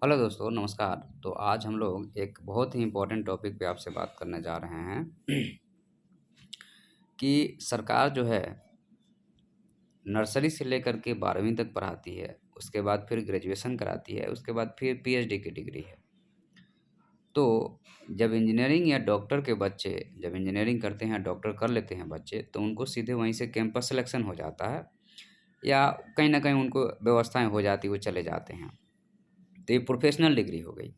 Hello दोस्तों, नमस्कार। तो आज हम लोग एक बहुत ही इम्पोर्टेंट टॉपिक पे आपसे बात करने जा रहे हैं कि सरकार जो है नर्सरी से लेकर के 12वीं तक पढ़ाती है, उसके बाद फिर ग्रेजुएशन कराती है, उसके बाद फिर पीएचडी की डिग्री है। तो जब इंजीनियरिंग या डॉक्टर के बच्चे जब इंजीनियरिंग करते हैं, डॉक्टर कर लेते हैं बच्चे, तो उनको सीधे वहीं से कैंपस सिलेक्शन हो जाता है या कहीं न कहीं उनको व्यवस्थाएँ हो जाती, वो चले जाते हैं। तो ये प्रोफेशनल डिग्री हो गई।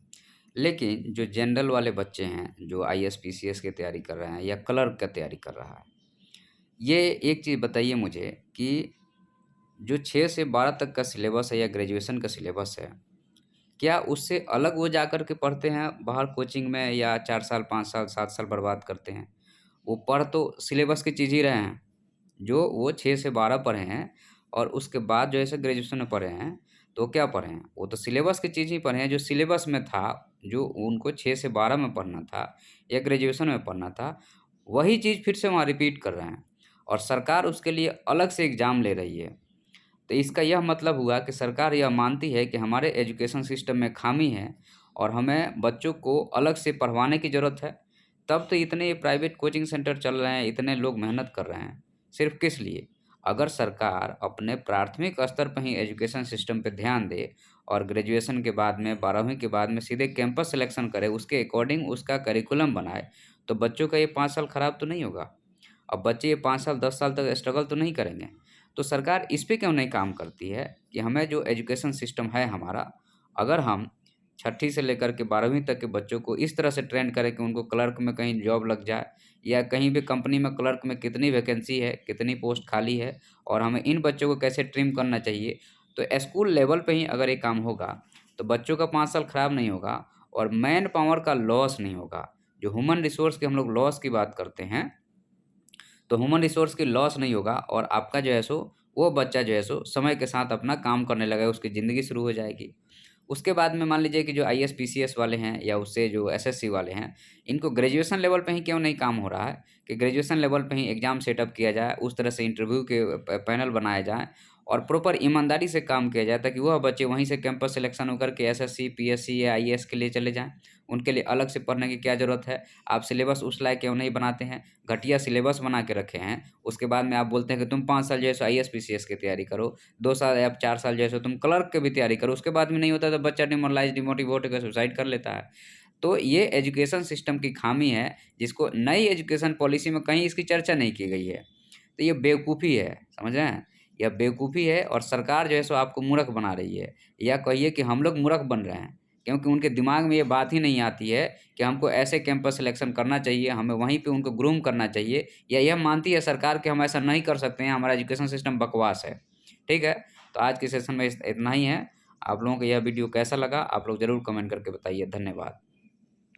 लेकिन जो जनरल वाले बच्चे हैं, जो आईएएस, पीसीएस की तैयारी कर रहे हैं या क्लर्क का तैयारी कर रहा है, ये एक चीज़ बताइए मुझे कि जो 6 से 12 तक का सिलेबस है या ग्रेजुएशन का सिलेबस है, क्या उससे अलग वो जाकर के पढ़ते हैं बाहर कोचिंग में या 4 साल, 5 साल, 7 साल बर्बाद करते हैं? वो पढ़ तो सिलेबस की चीज़ ही रहे हैं। जो वो 6 से 12 पढ़े हैं और उसके बाद जो ऐसे ग्रेजुएशन में पढ़े हैं, तो वो क्या पढ़े हैं? वो तो सिलेबस की चीज़ ही पढ़े हैं, जो सिलेबस में था, जो उनको 6 से 12 में पढ़ना था या ग्रेजुएशन में पढ़ना था, वही चीज़ फिर से वहाँ रिपीट कर रहे हैं और सरकार उसके लिए अलग से एग्ज़ाम ले रही है। तो इसका यह मतलब हुआ कि सरकार यह मानती है कि हमारे एजुकेशन सिस्टम में खामी है और हमें बच्चों को अलग से पढ़वाने की ज़रूरत है। तब तो इतने प्राइवेट कोचिंग सेंटर चल रहे हैं, इतने लोग मेहनत कर रहे हैं। सिर्फ़ किस लिए? अगर सरकार अपने प्राथमिक स्तर पर ही एजुकेशन सिस्टम पे ध्यान दे और ग्रेजुएशन के बाद में 12वीं के बाद में सीधे कैंपस सिलेक्शन करे, उसके अकॉर्डिंग उसका करिकुलम बनाए, तो बच्चों का ये 5 साल खराब तो नहीं होगा। अब बच्चे ये 5 साल, 10 साल तक स्ट्रगल तो नहीं करेंगे। तो सरकार इस पे क्यों नहीं काम करती है कि हमें जो एजुकेशन सिस्टम है हमारा, अगर हम छठी से लेकर के 12वीं तक के बच्चों को इस तरह से ट्रेन करें कि उनको क्लर्क में कहीं जॉब लग जाए या कहीं भी कंपनी में क्लर्क में कितनी वैकेंसी है, कितनी पोस्ट खाली है और हमें इन बच्चों को कैसे ट्रिम करना चाहिए। तो स्कूल लेवल पे ही अगर ये काम होगा, तो बच्चों का 5 साल खराब नहीं होगा और मैन पावर का लॉस नहीं होगा। जो ह्यूमन रिसोर्स के हम लोग लॉस की बात करते हैं, तो ह्यूमन रिसोर्स की लॉस नहीं होगा और आपका जो है सो वो बच्चा जो है सो समय के साथ अपना काम करने लगेगा, उसकी ज़िंदगी शुरू हो जाएगी। उसके बाद में मान लीजिए कि जो आईएएस, पीसीएस वाले हैं या उससे जो एसएससी वाले हैं, इनको ग्रेजुएशन लेवल पे ही क्यों नहीं काम हो रहा है कि ग्रेजुएशन लेवल पे ही एग्ज़ाम सेटअप किया जाए, उस तरह से इंटरव्यू के पैनल बनाए जाएँ और प्रॉपर ईमानदारी से काम किया जाए ताकि वह बच्चे वहीं से कैंपस सिलेक्शन होकर के एसएससी, पीएससी या आईएएस के लिए चले जाएँ। उनके लिए अलग से पढ़ने की क्या ज़रूरत है? आप सिलेबस उस लायक क्यों नहीं बनाते हैं? घटिया सिलेबस बना के रखे हैं, उसके बाद में आप बोलते हैं कि तुम 5 साल जो है सो आईएएस, पीसीएस की तैयारी करो, 2 साल या 4 साल जो है सो तुम क्लर्क की भी तैयारी करो, उसके बाद में नहीं होता तो बच्चा डिमोरलाइज़, डिमोटिवेट होकर सुसाइड कर लेता है। तो ये एजुकेशन सिस्टम की खामी है, जिसको नई एजुकेशन पॉलिसी में कहीं इसकी चर्चा नहीं की गई है। तो ये बेवकूफ़ी है, समझ रहे हैं? यह बेवकूफ़ी है और सरकार जो है सो आपको मूर्ख बना रही है या कहिए कि हम लोग मूर्ख बन रहे हैं, क्योंकि उनके दिमाग में ये बात ही नहीं आती है कि हमको ऐसे कैंपस सिलेक्शन करना चाहिए, हमें वहीं पे उनको ग्रूम करना चाहिए या यह मानती है सरकार कि हम ऐसा नहीं कर सकते हैं, हमारा एजुकेशन सिस्टम बकवास है। ठीक है? तो आज के सेशन में इतना ही है। आप लोगों को यह वीडियो कैसा लगा? आप लोग ज़रूर कमेंट करके बताइए। धन्यवाद।